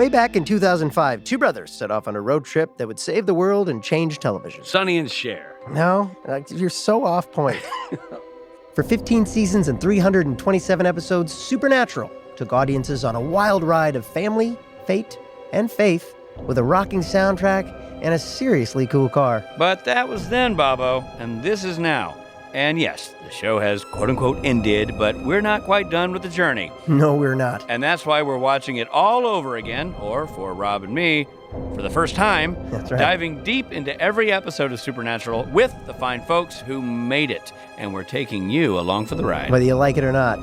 Way back in 2005, two brothers set off on a road trip that would save the world and change television. Sonny and Cher. No, you're so off point. For 15 seasons and 327 episodes, Supernatural took audiences on a wild ride of family, fate, and faith with a rocking soundtrack and a seriously cool car. But that was then, Bobo, and this is now. And yes, the show has quote-unquote ended, but we're not quite done with the journey. No, we're not. And that's why we're watching it all over again, or for Rob and me, for the first time, That's right. diving deep into every episode of Supernatural with the fine folks who made it. And we're taking you along for the ride. Whether you like it or not.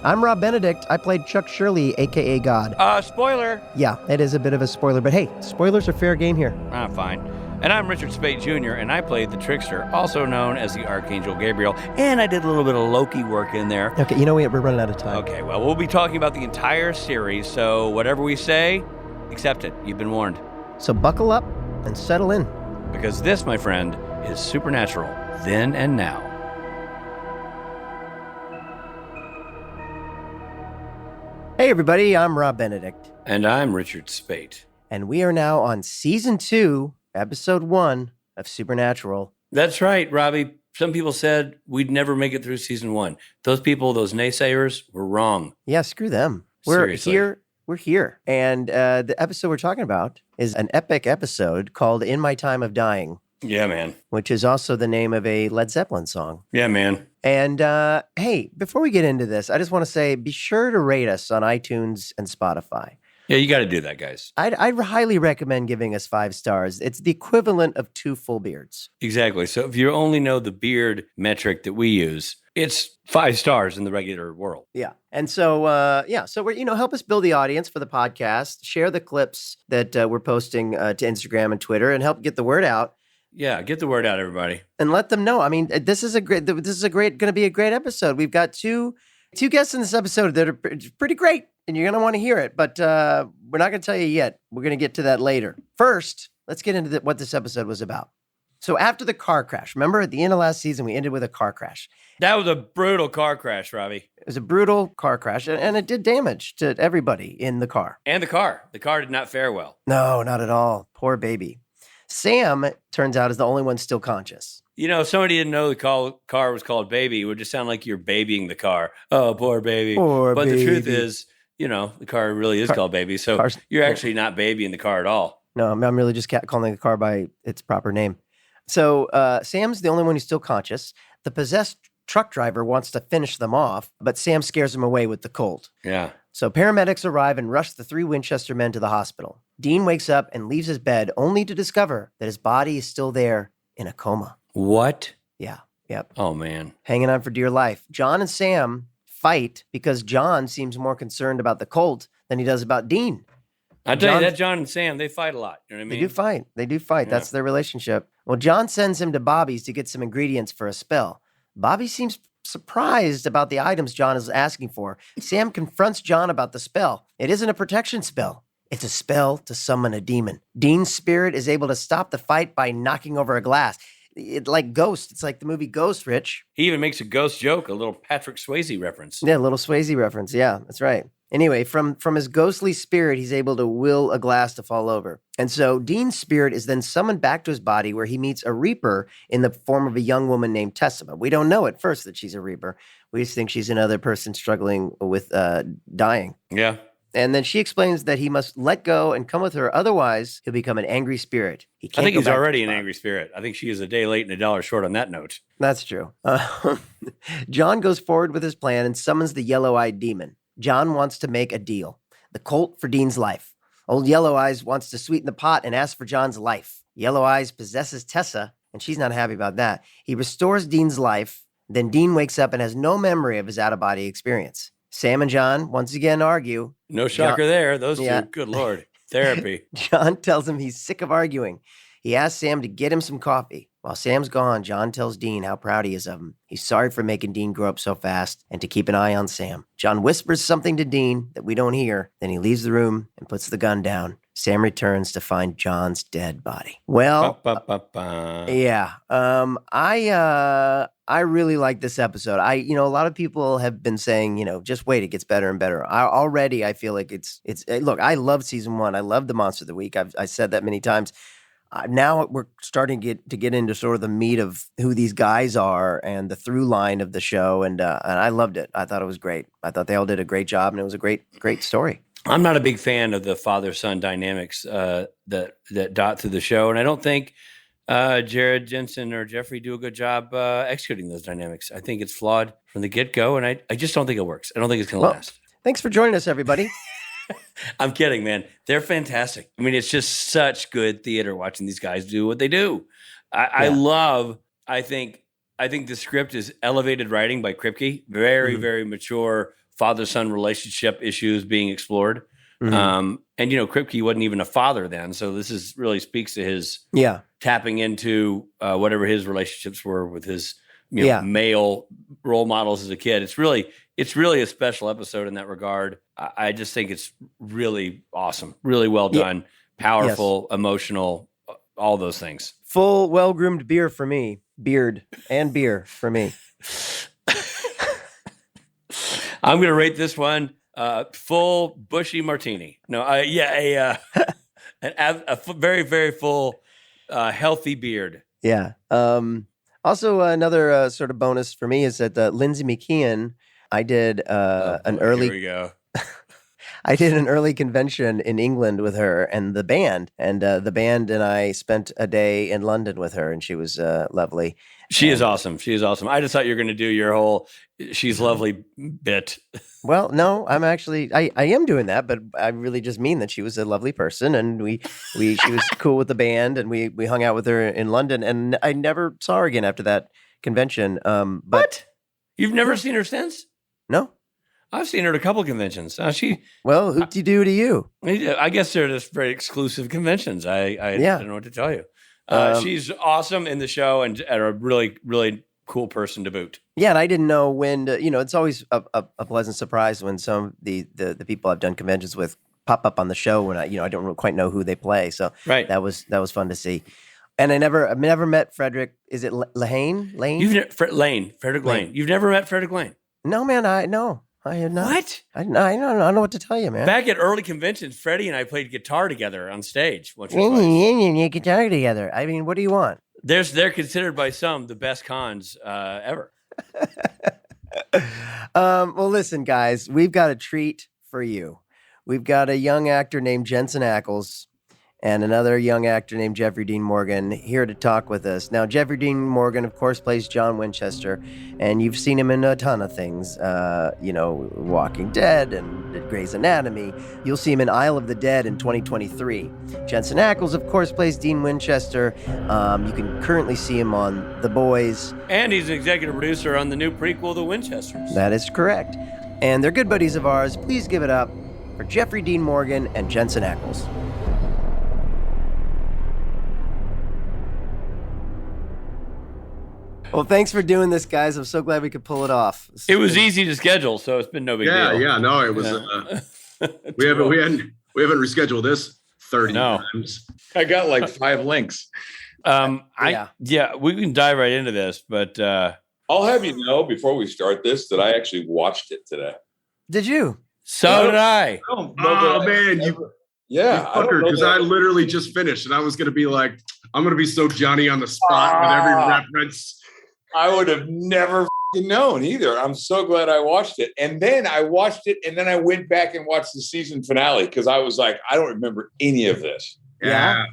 I'm Rob Benedict. I played Chuck Shirley, a.k.a. God. Spoiler! Yeah, it is a bit of a spoiler, but hey, spoilers are fair game here. Fine. And I'm Richard Speight Jr., and I played the Trickster, also known as the Archangel Gabriel, and I did a little bit of Loki work in there. Okay, you know what? We're running out of time. Okay, well, we'll be talking about the entire series, so whatever we say, accept it. You've been warned. So buckle up and settle in. Because this, my friend, is Supernatural, then and now. Hey, everybody, I'm Rob Benedict. And I'm Richard Speight. And we are now on Season 2, Episode 1 of Supernatural. That's right, Robbie. Some people said we'd never make it through Season 1. Those people, those naysayers, were wrong. Yeah, screw them. Seriously. We're here. And the episode we're talking about is an epic episode called In My Time of Dying. Yeah, man. Which is also the name of a Led Zeppelin song. Yeah, man. And hey, before we get into this, I just want to say, be sure to rate us on iTunes and Spotify. Yeah, you got to do that, guys. I'd highly recommend giving us 5 stars. It's the equivalent of 2 full beards. Exactly. So if you only know the beard metric that we use, it's 5 stars in the regular world. Yeah. And so, so we're, help us build the audience for the podcast, share the clips that we're posting to Instagram and Twitter, and help get the word out. Yeah, get the word out, everybody. And let them know. I mean, this is going to be a great episode. We've got two guests in this episode that are pretty great, and you're going to want to hear it. But we're not going to tell you yet. We're going to get to that later. First, let's get into what this episode was about. So after the car crash, remember at the end of last season, we ended with a car crash. That was a brutal car crash, Robbie. It was a brutal car crash, and it did damage to everybody in the car. And the car. The car did not fare well. No, not at all. Poor baby. Sam, turns out, is the only one still conscious. If somebody didn't know the car was called Baby, it would just sound like you're babying the car. Oh, poor baby. But the truth is, the car really is called Baby. So you're actually not babying the car at all. No, I'm really just calling the car by its proper name. So Sam's the only one who's still conscious. The possessed truck driver wants to finish them off, but Sam scares him away with the Colt. Yeah. So paramedics arrive and rush the 3 Winchester men to the hospital. Dean wakes up and leaves his bed only to discover that his body is still there in a coma. What? Yeah. Yep. Oh, man. Hanging on for dear life. John and Sam fight because John seems more concerned about the Colt than he does about Dean. I tell you, that John and Sam, they fight a lot. You know what I mean? They do fight. Yeah. That's their relationship. Well, John sends him to Bobby's to get some ingredients for a spell. Bobby seems surprised about the items John is asking for. Sam confronts John about the spell. It isn't a protection spell. It's a spell to summon a demon. Dean's spirit is able to stop the fight by knocking over a glass. It's like Ghost. It's like the movie Ghost, Rich. He even makes a ghost joke, a little Patrick Swayze reference. Yeah, a little Swayze reference. Yeah, that's right. Anyway, from his ghostly spirit, he's able to will a glass to fall over. And so Dean's spirit is then summoned back to his body where he meets a Reaper in the form of a young woman named Tessa. But we don't know at first that she's a Reaper. We just think she's another person struggling with dying. Yeah. And then she explains that he must let go and come with her. Otherwise, he'll become an angry spirit. I think he's already an angry spirit. I think she is a day late and a dollar short on that note. That's true. John goes forward with his plan and summons the yellow-eyed demon. John wants to make a deal. The Colt for Dean's life. Old Yellow Eyes wants to sweeten the pot and asks for John's life. Yellow Eyes possesses Tessa, and she's not happy about that. He restores Dean's life. Then Dean wakes up and has no memory of his out-of-body experience. Sam and John once again argue. No shocker there. Those two, good Lord. Therapy. John tells him he's sick of arguing. He asks Sam to get him some coffee. While Sam's gone, John tells Dean how proud he is of him. He's sorry for making Dean grow up so fast and to keep an eye on Sam. John whispers something to Dean that we don't hear. Then he leaves the room and puts the gun down. Sam returns to find John's dead body. Well, yeah. I really like this episode. A lot of people have been saying, just wait, it gets better and better. I feel like it's. Look, I love season 1. I love the Monster of the Week. I said that many times. Now we're starting to get into sort of the meat of who these guys are and the through line of the show, and I loved it. I thought it was great. I thought they all did a great job, and it was a great story. I'm not a big fan of the father-son dynamics that dot through the show, and I don't think Jared, Jensen, or Jeffrey do a good job executing those dynamics. I think it's flawed from the get-go, and I just don't think it works. I don't think it's going to last. Thanks for joining us, everybody. I'm kidding, man. They're fantastic. I mean, it's just such good theater watching these guys do what they do. I think the script is elevated writing by Kripke. Very, very mature father-son relationship issues being explored. And Kripke wasn't even a father then, so this is really speaks to his tapping into whatever his relationships were with his male role models as a kid. It's really a special episode in that regard. I just think it's really awesome, really well done, powerful, emotional, all those things. Full, well-groomed beard for me. I'm going to rate this one full bushy martini. No, a very, very full, healthy beard. Yeah. Also, another sort of bonus for me is that Lindsay McKeon, I did an early. Here we go. I did an early convention in England with her and the band, and I spent a day in London with her, and she was lovely. She is awesome. I just thought you were going to do your whole "she's lovely" bit. Well, no, I'm actually I am doing that, but I really just mean that she was a lovely person, and she was cool with the band, and we hung out with her in London, and I never saw her again after that convention. But what? You've never seen her since? No. I've seen her at a couple conventions. Well, who'd you do to you? I guess they're just very exclusive conventions. I don't know what to tell you. She's awesome in the show and a really, really cool person to boot. Yeah, and I didn't know when it's always a pleasant surprise when some of the people I've done conventions with pop up on the show when I don't quite know who they play. So that was fun to see. And I've never met Frederick. Is it Lane? Frederick Lane. You've never met Frederick Lane? No, man. I had not. What? I don't know what to tell you, man. Back at early conventions, Freddie and I played guitar together on stage. Guitar together. I mean, what do you want? They're considered by some the best cons ever. Well, listen, guys, we've got a treat for you. We've got a young actor named Jensen Ackles and another young actor named Jeffrey Dean Morgan here to talk with us. Now, Jeffrey Dean Morgan, of course, plays John Winchester, and you've seen him in a ton of things, Walking Dead and Grey's Anatomy. You'll see him in Isle of the Dead in 2023. Jensen Ackles, of course, plays Dean Winchester. You can currently see him on The Boys. And he's an executive producer on the new prequel, The Winchesters. That is correct. And they're good buddies of ours. Please give it up for Jeffrey Dean Morgan and Jensen Ackles. Well, thanks for doing this, guys. I'm so glad we could pull it off. It was easy to schedule, so it's been no big deal. Yeah, no, it was. We haven't rescheduled this 30 times. I got like 5 links. We can dive right into this, but I'll have you know before we start this that I actually watched it today. Did you? So did I. Oh man, because I literally just finished, and I was going to be like, I'm going to be so Johnny on the spot with every reference. I would have never known either. I'm so glad I watched it. And then I watched it, and then I went back and watched the season finale because I was like, I don't remember any of this. Yeah.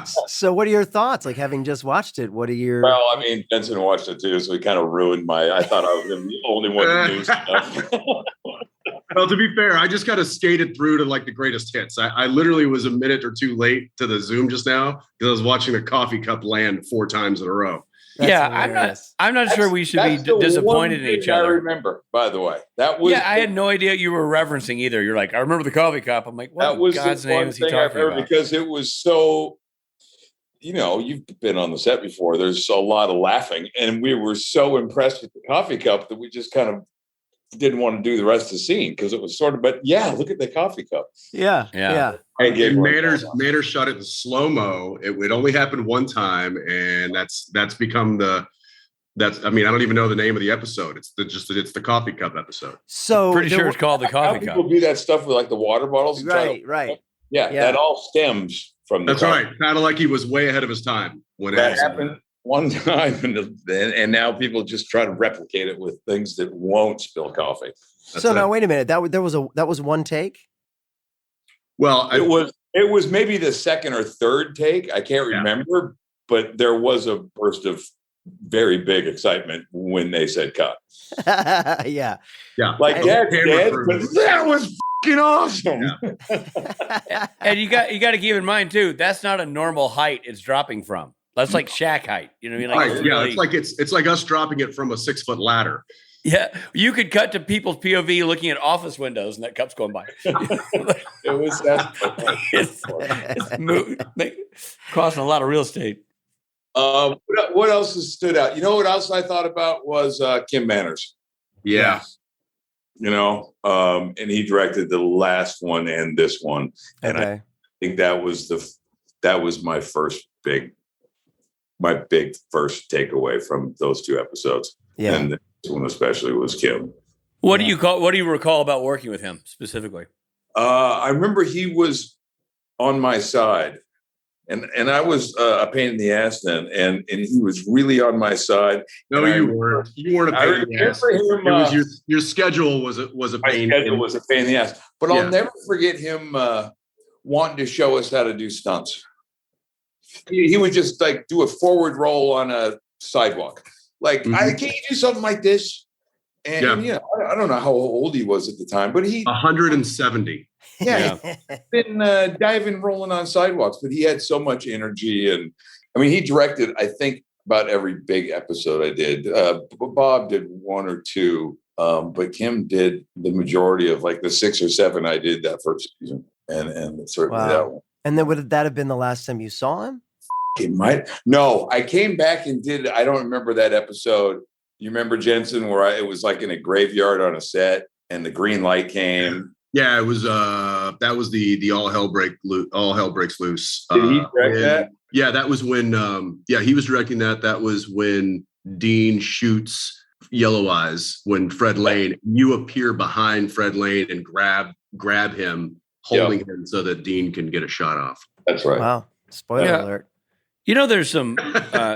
So what are your thoughts? Like, having just watched it, what are your... Well, I mean, Jensen watched it too, so he kind of ruined I thought I was going to be the only one who knew stuff. Well, to be fair, I just kind of skated through to like the greatest hits. I literally was a minute or two late to the Zoom just now because I was watching the coffee cup land 4 times in a row. I'm not sure we should be disappointed in each other. I remember, by the way, that was. Yeah, I had no idea you were referencing either. You're like, I remember the coffee cup. I'm like, what in God's name is he talking about? Because it was so. You've been on the set before. There's a lot of laughing, and we were so impressed with the coffee cup that we just kind of didn't want to do the rest of the scene because it was sort of, but yeah, look at the coffee cup. Yeah. And Maynard shot it in slow-mo. It would only happen one time, and that's become I don't even know the name of the episode. It's the coffee cup episode. So pretty sure it's called the coffee cup. People do that stuff with like the water bottles. Right. Yeah, that all stems from the That's right. Padalecki was way ahead of his time when that happened one time, and now people just try to replicate it with things that won't spill coffee. Now wait a minute. That was one take. Well, it was maybe the second or third take. I can't remember, but there was a burst of very big excitement when they said cut. Yeah. Like that was fucking awesome. Yeah. And you got to keep in mind too, that's not a normal height it's dropping from. That's like Shaq height. You know what I mean? Like, it's like us dropping it from a 6-foot ladder. Yeah, you could cut to people's POV looking at office windows, and that cup's going by. It was it's crossing a lot of real estate. What else has stood out? You know what else I thought about was Kim Manners. Yeah. And he directed the last one and this one, and I think that was my big first takeaway from those two episodes. Yeah. And this one especially was Kim. What do you recall about working with him specifically? I remember he was on my side, and I was a pain in the ass then, and he was really on my side. No, you weren't. You weren't a pain in the ass. It was your schedule was a pain. My schedule was a pain in the ass, but I'll never forget him wanting to show us how to do stunts. He would just like do a forward roll on a sidewalk. Like, can't you do something like this? And I don't know how old he was at the time, but 170. Yeah. Been diving, rolling on sidewalks, but he had so much energy. And I mean, he directed, I think, about every big episode I did. Bob did one or two, but Kim did the majority of like the 6 or 7 I did that first season. And certainly that one. And then would that have been the last time you saw him? It might. No, I came back and did. I don't remember that episode. You remember, Jensen, where it was like in a graveyard on a set, and the green light came. Yeah, it was. That was the All Hell Breaks Loose. Did he direct that? Yeah, that was when. He was directing that. That was when Dean shoots Yellow Eyes. When Fred Lane, you appear behind Fred Lane and grab him, holding him so that Dean can get a shot off. That's right. Wow! Spoiler alert. You know, there's some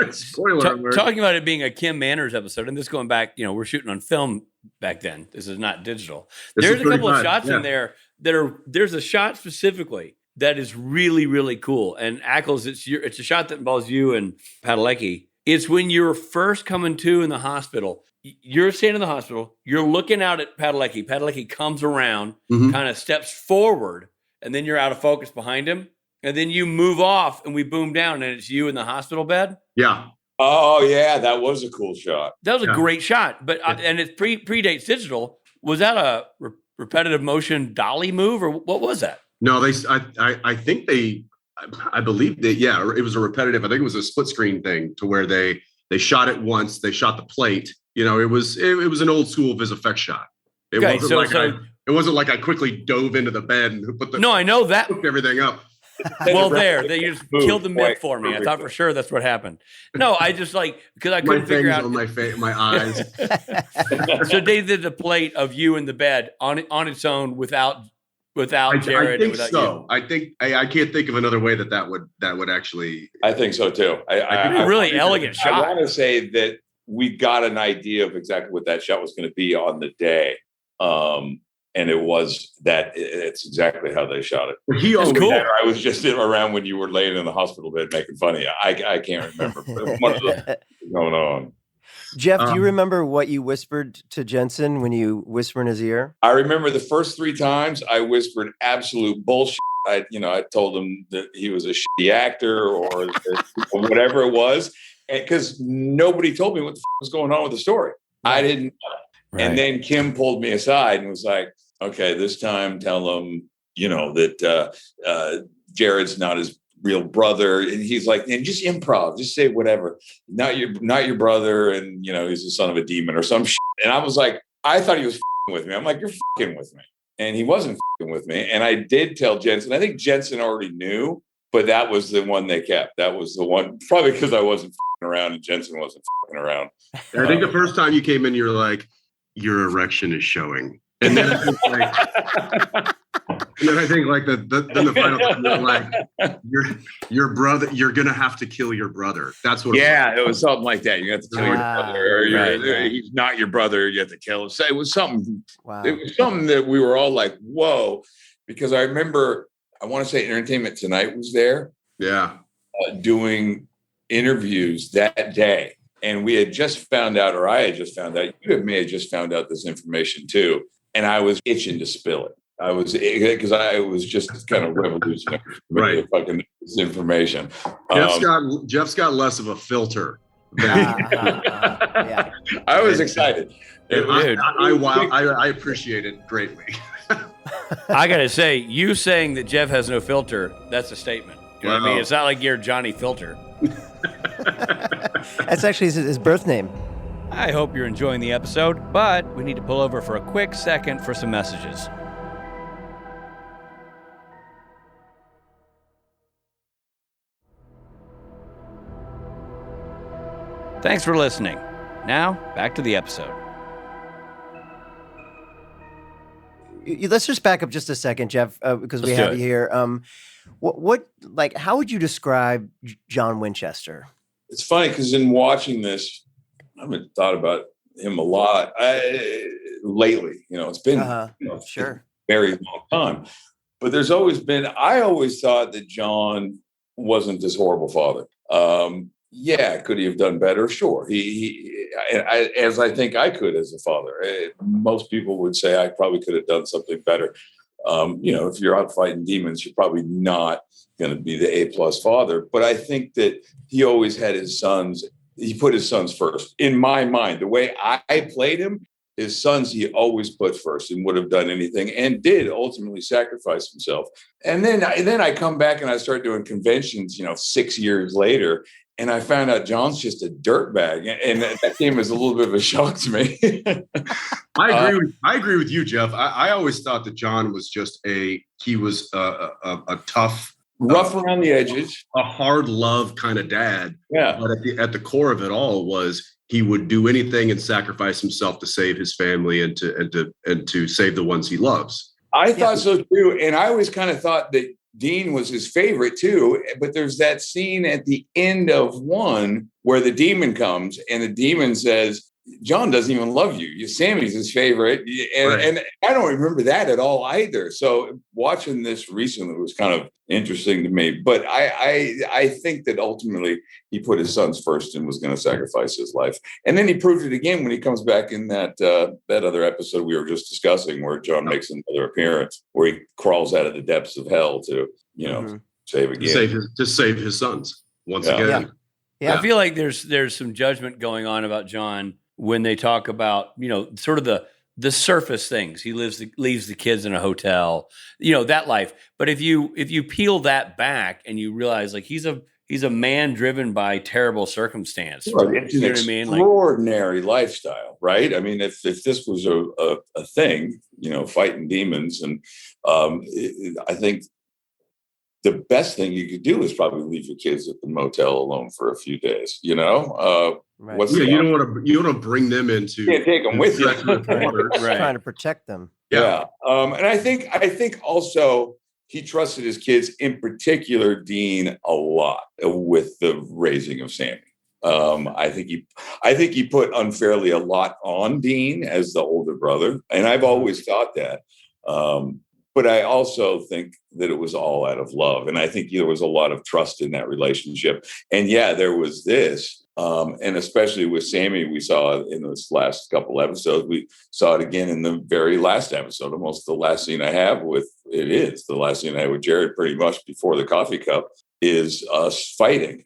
spoiler alert. Talking about it being a Kim Manners episode, and this going back, we're shooting on film back then. This is not digital. There's a couple of shots in there there's a shot specifically that is really, really cool. And Ackles, it's a shot that involves you and Padalecki. It's when you're first coming to in the hospital. You're standing in the hospital. You're looking out at Padalecki. Padalecki comes around, kind of steps forward, and then you're out of focus behind him. And then you move off and we boom down and it's you in the hospital bed. Yeah. Oh, yeah. That was a cool shot. That was a great shot. But and it predates digital. Was that a repetitive motion dolly move or what was that? No, I think I believe that, it was a repetitive. I think it was a split screen thing to where they shot it once. They shot the plate. It was an old school vis effects shot. It wasn't like I quickly dove into the bed and put the. No, I know that. Hooked everything up. Well, they just killed the myth for me. I thought for sure that's what happened. No, I just because I couldn't figure out on my eyes. So they did the plate of you in the bed on its own without Jared. I think so. I think I can't think of another way that would actually. I think so too. I really elegant shot. I want to say that we got an idea of exactly what that shot was going to be on the day. And it was that it's exactly how they shot it. That's cool. I was just around when you were laying in the hospital bed making fun of you. I can't remember. One of them going on. Jeff, do you remember what you whispered to Jensen when you whisper in his ear? I remember the first 3 times I whispered absolute bullshit. I told him that he was a shitty actor or whatever it was, because nobody told me what the was going on with the story. I didn't know. Right. And then Kim pulled me aside and was like, okay, this time tell him, that Jared's not his real brother. And he's like, and just improv, just say whatever. Not your brother. And, he's the son of a demon or some shit. And I was like, I thought he was with me. I'm like, you're fucking with me. And he wasn't fucking with me. And I did tell Jensen. I think Jensen already knew, but that was the one they kept. That was the one, probably because I wasn't fucking around and Jensen wasn't fucking around. I think the first time you came in, you're like, your erection is showing. And then I think like then the final time you're like, your brother, you're gonna have to kill your brother. That's what. It was something like that. You have to kill your brother, or right. He's not your brother. You have to kill him. So it was something. Wow. It was something that we were all like, whoa, because I remember. I want to say Entertainment Tonight was there. Yeah. Doing interviews that day. And we had just found out, or I had just found out, may have just found out this information too. And I was itching to spill it. Because I was just kind of revolutionary. Right. Fucking this information. Jeff's got less of a filter. Yeah. I was excited. I appreciate it greatly. I gotta say, you saying that Jeff has no filter, that's a statement. You know what I mean? It's not like you're Johnny Filter. That's actually his birth name. I hope you're enjoying the episode, but we need to pull over for a quick second for some messages. Thanks for listening. Now, back to the episode. Let's just back up just a second, Jeff, because we have you here. How would you describe John Winchester? It's funny because in watching this, I haven't thought about him a lot lately. It's been sure, a very long time. But there's always been. I always thought that John wasn't this horrible father. Could he have done better? Sure. As I think I could as a father. Most people would say I probably could have done something better. If you're out fighting demons, you're probably not going to be the A+ father. But I think that he always had his sons. He put his sons first. In my mind, the way I played him, his sons he always put first and would have done anything and did ultimately sacrifice himself. And then I come back and I start doing conventions, 6 years later. And I found out John's just a dirtbag, and that came as a little bit of a shock to me. I agree with you, Jeff. I always thought that John was just a tough, rough around the edges, a hard love kind of dad. Yeah. But at the core of it all was he would do anything and sacrifice himself to save his family and to save the ones he loves. I thought so too, and I always kind of thought that Dean was his favorite too, but there's that scene at the end of one where the demon comes and the demon says, John doesn't even love you. Sammy's his favorite. And I don't remember that at all either. So watching this recently was kind of interesting to me. But I think that ultimately he put his sons first and was going to sacrifice his life. And then he proved it again when he comes back in that other episode we were just discussing where John makes another appearance, where he crawls out of the depths of hell to, save again. To save his sons once again. Yeah. I feel like there's some judgment going on about John when they talk about, sort of the surface things. He leaves the kids in a hotel, that life. But if you peel that back and you realize like he's a man driven by terrible circumstance. Right. It's an extraordinary lifestyle, right? I mean, if this was a thing, fighting demons, and I think the best thing you could do is probably leave your kids at the motel alone for a few days. Right. You don't want to bring them into. You can't take them with you. Right. Trying to protect them. Yeah. And I think also he trusted his kids, in particular Dean, a lot with the raising of Sammy. I think he put unfairly a lot on Dean as the older brother, and I've always thought that. But I also think that it was all out of love. And I think there was a lot of trust in that relationship. And there was this. And especially with Sammy, we saw in this last couple episodes, we saw it again in the very last episode. Almost the last scene I have with Jared pretty much before the coffee cup is us fighting.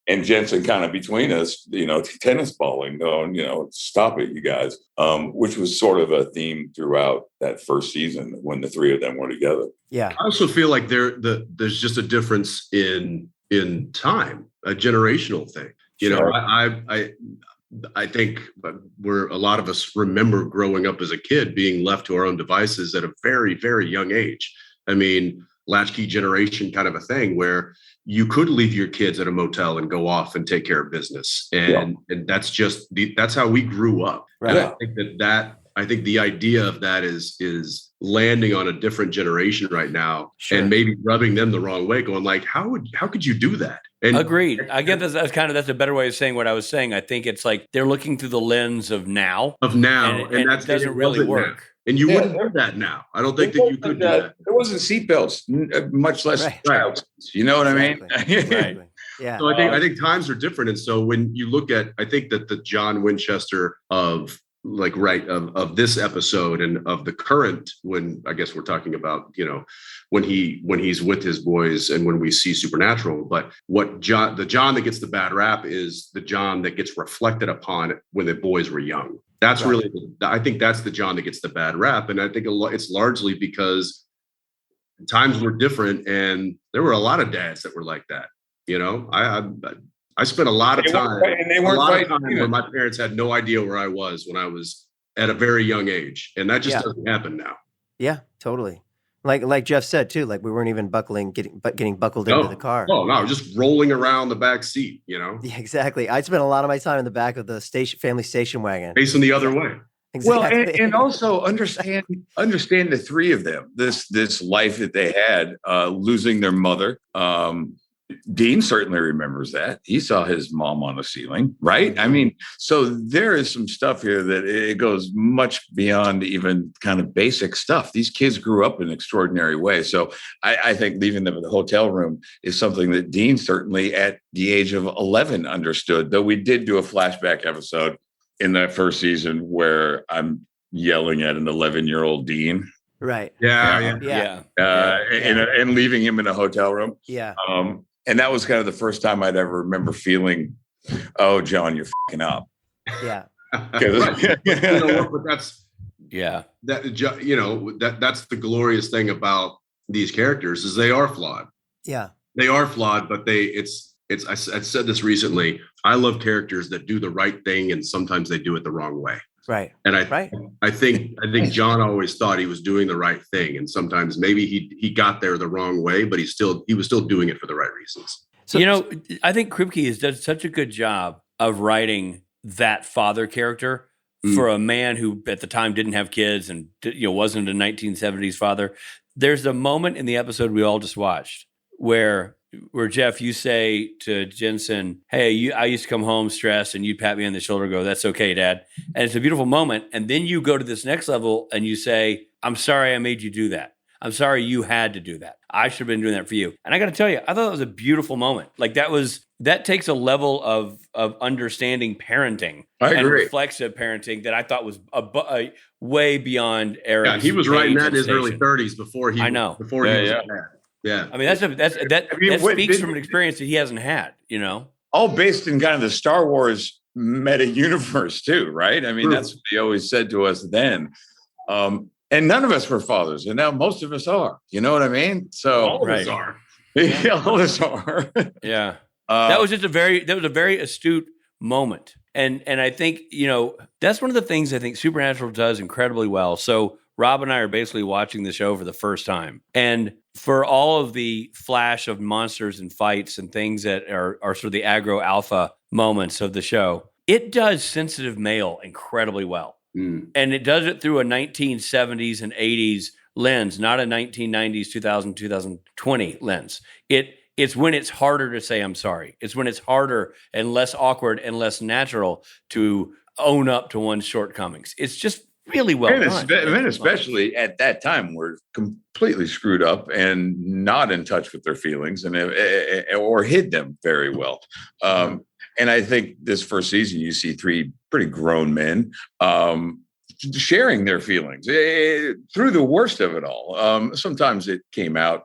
And Jensen kind of between us, tennis balling, going, stop it, you guys, which was sort of a theme throughout that first season when the three of them were together. Yeah. I also feel like there's just a difference in time, a generational thing. Sure. I think a lot of us remember growing up as a kid being left to our own devices at a very, very young age. I mean, latchkey generation kind of a thing where you could leave your kids at a motel and go off and take care of business. And that's just that's how we grew up. Right. And I think the idea of that is landing on a different generation right now, and maybe rubbing them the wrong way, going like, how could you do that? And agreed. I guess that's a better way of saying what I was saying. I think it's like they're looking through the lens of now, and that doesn't really work. Now. And you wouldn't do that now. I don't think that you could do that. There wasn't seatbelts, much less child. You know what I mean? Right. Yeah. So I think times are different, and so when you look at, I think that the John Winchester of this episode and of the current, when I guess we're talking about, when he's with his boys and when we see Supernatural, but the John that gets the bad rap is the John that gets reflected upon when the boys were young. That's really, I think that's the John that gets the bad rap. And I think it's largely because times were different and there were a lot of dads that were like that. I spent a lot of time, where my parents had no idea where I was when I was at a very young age. And that just doesn't happen now. Yeah, totally. Like Jeff said too, like we weren't even getting buckled into the car. Oh no, just rolling around the back seat, Yeah, exactly. I spent a lot of my time in the back of the family station wagon. Facing the other way. Exactly. Well, and also understand the three of them, this life that they had, losing their mother. Dean certainly remembers that. He saw his mom on the ceiling, right? I mean, so there is some stuff here that it goes much beyond even kind of basic stuff. These kids grew up in an extraordinary way. So I think leaving them in the hotel room is something that Dean certainly at the age of 11 understood, though we did do a flashback episode in that first season where I'm yelling at an 11-year-old Dean. Right. Yeah. And leaving him in a hotel room. Yeah. And that was kind of the first time I'd ever remember feeling, oh, John, you're fucking up. Yeah. But that's that's the glorious thing about these characters is they are flawed. Yeah. They are flawed, but I said this recently. I love characters that do the right thing and sometimes they do it the wrong way. Right. And I think John always thought he was doing the right thing. And sometimes maybe he got there the wrong way, but he was still doing it for the right reasons. So, I think Kripke has done such a good job of writing that father character for a man who at the time didn't have kids and wasn't a 1970s father. There's a moment in the episode we all just watched where Jeff, you say to Jensen, hey, I used to come home stressed and you'd pat me on the shoulder and go, that's okay, Dad. And it's a beautiful moment. And then you go to this next level and you say, I'm sorry I made you do that. I'm sorry you had to do that. I should have been doing that for you. And I got to tell you, I thought that was a beautiful moment. Like that takes a level of understanding parenting and reflexive parenting that I thought was a way beyond Eric's. Yeah, he was writing that in his early 30s before he was bad. Yeah. I mean, that speaks from an experience that he hasn't had, All based in kind of the Star Wars meta universe too, right? I mean, that's what he always said to us then. And none of us were fathers, and now most of us are. You know what I mean? So all of us are. Yeah, all of us are. Yeah. That was a very astute moment. And I think, that's one of the things I think Supernatural does incredibly well. So Rob and I are basically watching the show for the first time. And for all of the flash of monsters and fights and things that are sort of the aggro alpha moments of the show, it does sensitive male incredibly well. And it does it through a 1970s and 80s lens, not a 1990s, 2020 lens. It's when it's harder to say I'm sorry. It's when it's harder and less awkward and less natural to own up to one's shortcomings. It's just really well done. Men especially at that time were completely screwed up and not in touch with their feelings or hid them very well. And I think this first season, you see three pretty grown men sharing their feelings through the worst of it all. Sometimes it came out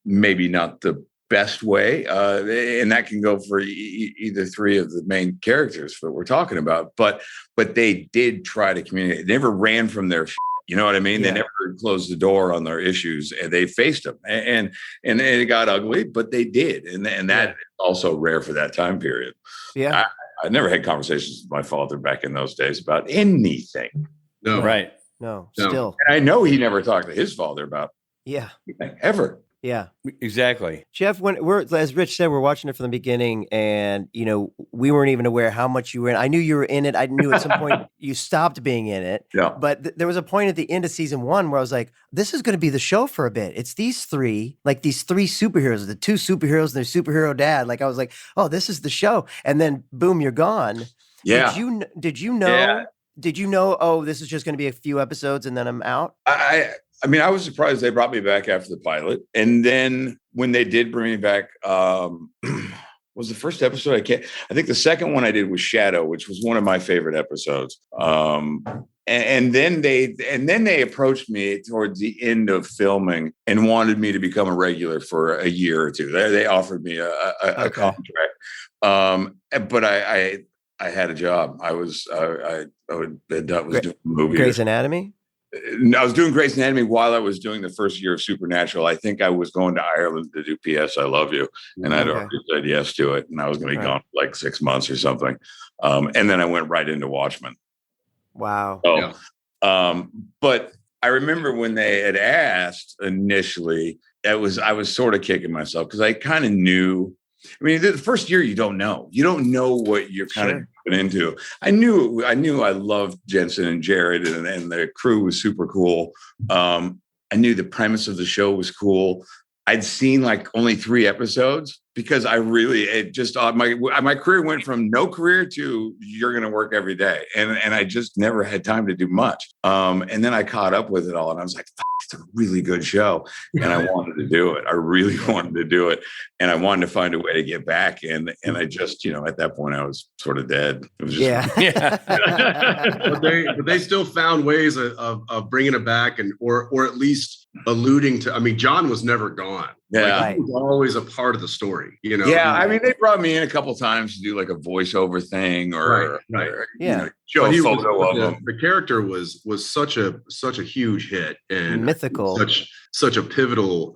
maybe not the best way, and that can go for either three of the main characters that we're talking about. But they did try to communicate. They never ran from their you know what I mean? Yeah. They never closed the door on their issues, and they faced them. And it got ugly, but they did, and that is also rare for that time period. Yeah, I never had conversations with my father back in those days about anything. No. Right. No, No. still. And I know he never talked to his father about Yeah. anything, ever. Yeah. Exactly. Jeff, when as Rich said, we're watching it from the beginning, and we weren't even aware how much you were in. I knew you were in it. I knew at some point you stopped being in it. Yeah. But there was a point at the end of season 1 where I was like, this is going to be the show for a bit. It's these three superheroes, the 2 superheroes and their superhero dad. Like I was like, oh, this is the show. And then boom, you're gone. Yeah. Did you know? Yeah. Did you know? Oh, this is just going to be a few episodes and then I'm out. I mean, I was surprised they brought me back after the pilot. And then when they did bring me back, was the first episode I think the second one I did was Shadow, which was one of my favorite episodes. And then they approached me towards the end of filming and wanted me to become a regular for a year or two. They offered me a contract. But I had a job. I was doing movies. Grey's Anatomy? I was doing Grey's Anatomy while I was doing the first year of Supernatural. I think I was going to Ireland to do P.S. I Love You. And I'd already said yes to it. And I was going to be gone for like 6 months or something. And then I went right into Watchmen. Wow. So, but I remember when they had asked initially, I was sort of kicking myself because I kind of knew. I mean, the first year you don't know what you're kind of getting into. I knew I loved Jensen and Jared, and the crew was super cool. I knew the premise of the show was cool. I'd seen like only 3 episodes because my career went from no career to you're going to work every day. And I just never had time to do much. And then I caught up with it all and I was like, it's a really good show. And I wanted to do it. I really wanted to do it. And I wanted to find a way to get back. And I just, at that point I was sort of dead. It was just, but they still found ways of bringing it back or at least alluding to, I mean, John was never gone. Yeah. Like, he was always a part of the story, Yeah. I mean, they brought me in a couple of times to do like a voiceover thing or show a photo of him. The character was such a huge hit and mythical, such a pivotal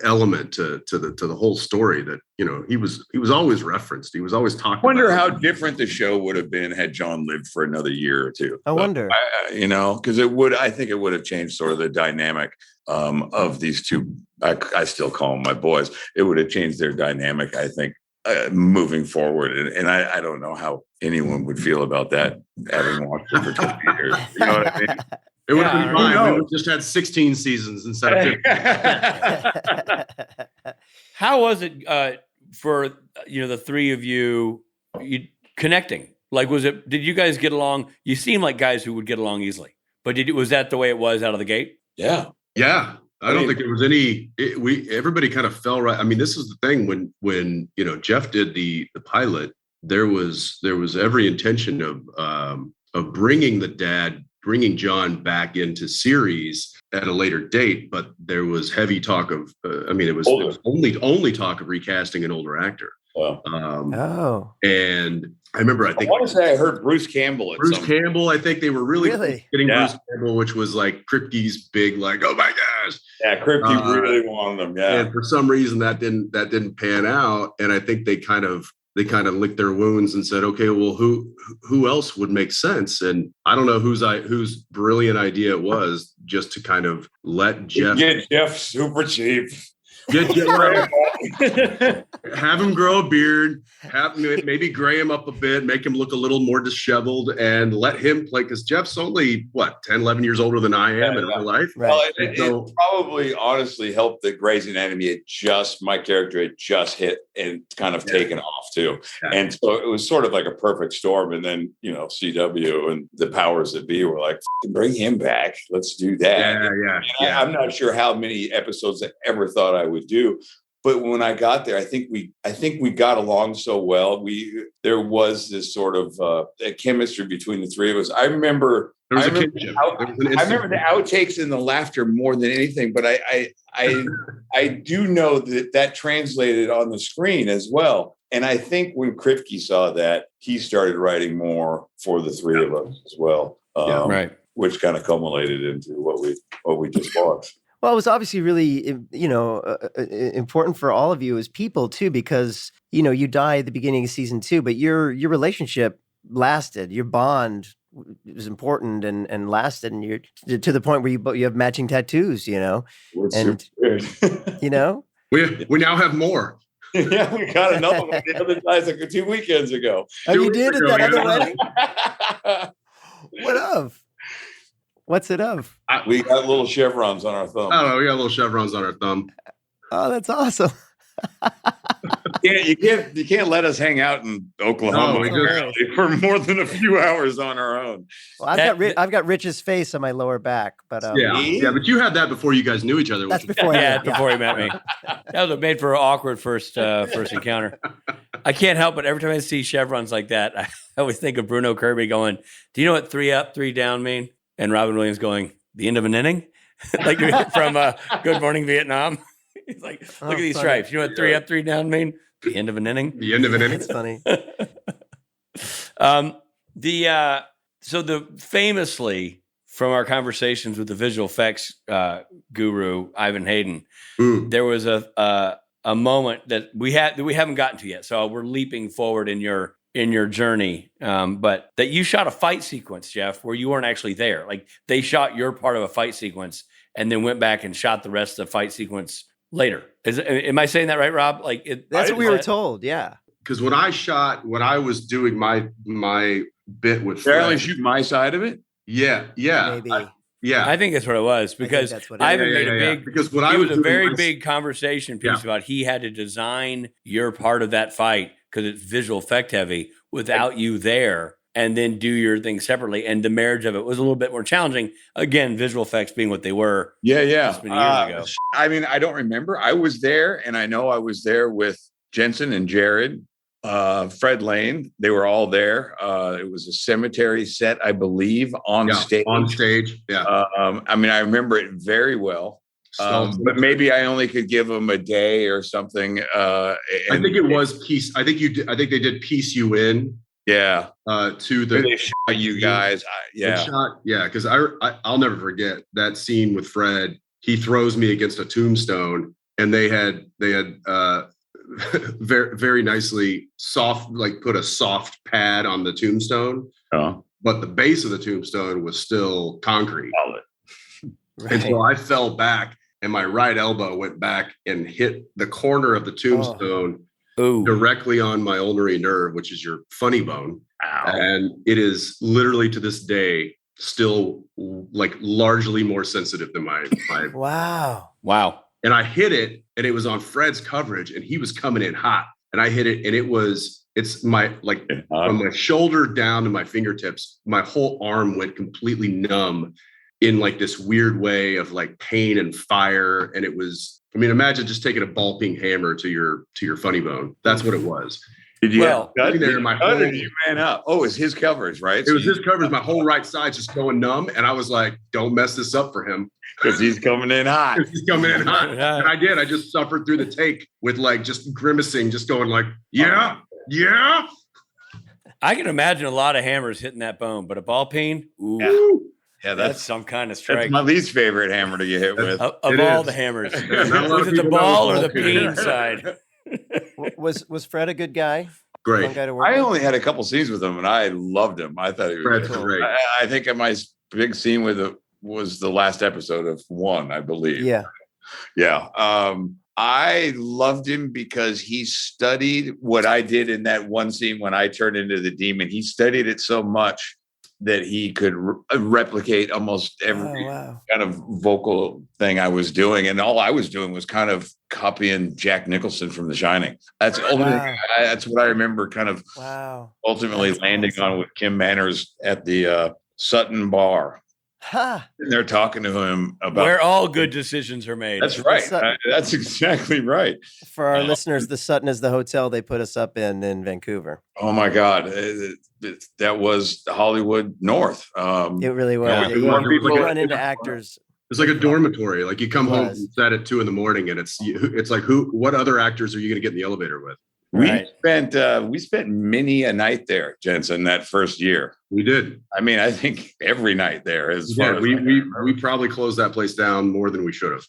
element to the whole story that he was always referenced. He was always talking. I wonder how different the show would have been had John lived for another year or two. I wonder, because I think it would have changed sort of the dynamic of these two. I still call them my boys. It would have changed their dynamic, I think, moving forward. And I don't know how anyone would feel about that, having watched it for 20 years. You know what I mean? It would have been fine. We would have just had 16 seasons instead of 15. How was it for the 3 of you connecting? Like, did you guys get along? You seem like guys who would get along easily, but was that the way it was out of the gate? Yeah. I don't think there was any. Everybody kind of fell right. I mean, this is the thing when Jeff did the pilot. There was every intention of bringing John back into series at a later date, but there was heavy talk of. It was only talk of recasting an older actor. Wow. And I remember, I want to say I heard Bruce Campbell. I think they were really getting Bruce Campbell, which was like Kripke's big, like, oh my gosh. Yeah, Kripke really wanted him. Yeah. And for some reason that didn't pan out. And I think they kind of licked their wounds and said, okay, well, who else would make sense? And I don't know whose brilliant idea it was just to kind of let Jeff get Jeff super cheap. Have him grow a beard, maybe gray him up a bit, make him look a little more disheveled, and let him play, because Jeff's only 10, 11 years older than I am in real life. Right. Well, it probably honestly helped that Grey's Anatomy my character had just hit and kind of taken off too. Yeah. And so it was sort of like a perfect storm. And then, CW and the powers that be were like, bring him back. Let's do that. Yeah. I'm not sure how many episodes I ever thought I would do. But when I got there, I think we got along so well. There was this sort of a chemistry between the 3 of us. I remember the outtakes and the laughter more than anything. But I do know that translated on the screen as well. And I think when Kripke saw that, he started writing more for the 3 of us as well. Right. Which kind of culminated into what we just watched. Well, it was obviously really, important for all of you as people too, because you die at the beginning of season 2, but your relationship lasted. Your bond was important and lasted, and you're to the point where you have matching tattoos. And we now have more. Yeah, we got another one the other night, like 2 weekends ago. Oh, you did at that other wedding? What of? What's it of? We got little chevrons on our thumb. Oh, we got little chevrons on our thumb. Oh, that's awesome. You can't let us hang out in Oklahoma for more than a few hours on our own. Well, I've got Rich's face on my lower back, but yeah, but you had that before you guys knew each other. That's before before he met me. That was made for an awkward first encounter. I can't help but every time I see chevrons like that, I always think of Bruno Kirby going, "Do you know what 3 up, 3 down mean?" And Robin Williams going, "The end of an inning," like from Good Morning Vietnam. He's like, "Look at these stripes. You know what 3 up, 3 down mean?" The end of an inning. The end of an inning. It's funny. So famously from our conversations with the visual effects guru Ivan Hayden, there was a moment that we haven't gotten to yet. So we're leaping forward in your journey, but that you shot a fight sequence, Jeff, where you weren't actually there. Like they shot your part of a fight sequence and then went back and shot the rest of the fight sequence later. Am I saying that right, Rob? That's what we were told. Yeah. Because when I was doing my bit with Fred, only shoot my side of it. Yeah. Maybe. I think that's what it was, because Ivan made a big. Because it was a very big conversation piece about he had to design your part of that fight because it's visual effect heavy without you there, and then do your thing separately. And the marriage of it was a little bit more challenging. Again, visual effects being what they were. Yeah. Just many years ago. I mean, I don't remember. I was there, and I know I was there with Jensen and Jared, Fred Lane. They were all there. It was a cemetery set, I believe, on stage. On stage, yeah. I mean, I remember it very well. But maybe I only could give them a day or something. I think it was piece. I think they did piece you in. Yeah. To the they shot you guys. Because I'll never forget that scene with Fred. He throws me against a tombstone, and they had very, very nicely put a soft pad on the tombstone. Oh. But the base of the tombstone was still concrete. Right. And so I fell back, and my right elbow went back and hit the corner of the tombstone directly on my ulnar nerve, which is your funny bone. Ow. And it is literally to this day still largely more sensitive than my Wow. And I hit it, and it was on Fred's coverage, and he was coming in hot. And I hit it, and it's my from my shoulder down to my fingertips, my whole arm went completely numb in this weird way of pain and fire. And it was, I mean, imagine just taking a ball peen hammer to your funny bone. That's what it was. Did you you man up? Oh, it's his coverage, right? It was his coverage. My whole right side just going numb. And I was like, don't mess this up for him. Because he's coming in hot. He's coming in hot. And I did. I just suffered through the take with just grimacing, just going yeah. I can imagine a lot of hammers hitting that bone, but a ball peen, yeah, that's some kind of strike. That's my least favorite hammer to get hit with. Of all the hammers. Was it the ball or the peen side? Was Fred a good guy? Great. Fun guy to work I with? only had a couple scenes with him, and I loved him. I thought he was Fred's great. I think my big scene with it was the last episode of 1, I believe. Yeah. I loved him because he studied what I did in that one scene when I turned into the demon. He studied it so much that he could replicate almost every kind of vocal thing I was doing. And all I was doing was kind of copying Jack Nicholson from The Shining. That's that's what I remember kind of ultimately landing on with Kim Manners at the Sutton Bar. And they're talking to him about where all good decisions are made. That's right. That's exactly right. For our listeners, the Sutton is the hotel they put us up in Vancouver. Oh my God, that was the Hollywood North. It really was. You run into actors. It's like a dormitory. You come home from set at 2 a.m. and it's what other actors are you going to get in the elevator with? Right. We spent many a night there, Jensen, that first year. We did. I mean, I think every night there as Yeah, far as we probably closed that place down more than we should have.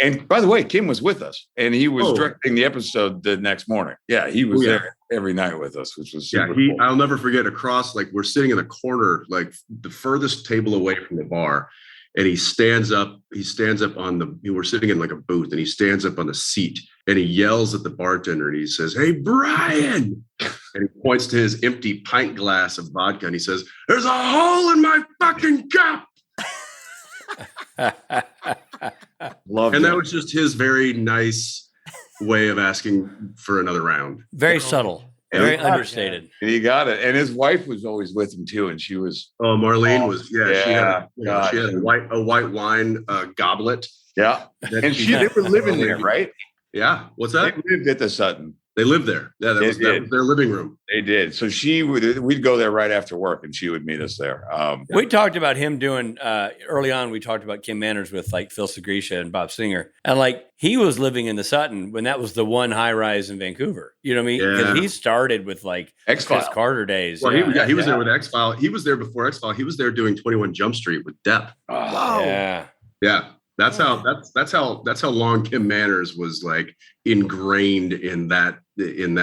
And by the way, Kim was with us, and he was directing the episode the next morning. Yeah, he was there every night with us, which was super cool. I'll never forget, across, like, we're sitting in the corner, like the furthest table away from the bar, and he stands up on we're sitting in like a booth, and he stands up on the seat and he yells at the bartender and he says, "Hey, Brian," and he points to his empty pint glass of vodka and he says, "There's a hole in my fucking cup." That was just his very nice way of asking for another round. Very subtle, very understated. He got it. And his wife was always with him too. And she was Marlene was she had a white wine goblet. Yeah. And they were living there, right? Yeah. What's that? They lived at the Sutton. They lived there. Yeah, that was their living room. They did. So we'd go there right after work, and she would meet us there. We talked about him doing early on. We talked about Kim Manners with like Phil Segresha and Bob Singer, and like he was living in the Sutton when that was the one high rise in Vancouver. You know what I mean? Because he started with like Chris Carter days. Well, he was there with X-File. He was there before X-File. He was there doing 21 Jump Street with Depp. Wow. Yeah. That's how long Kim Manners was like ingrained in that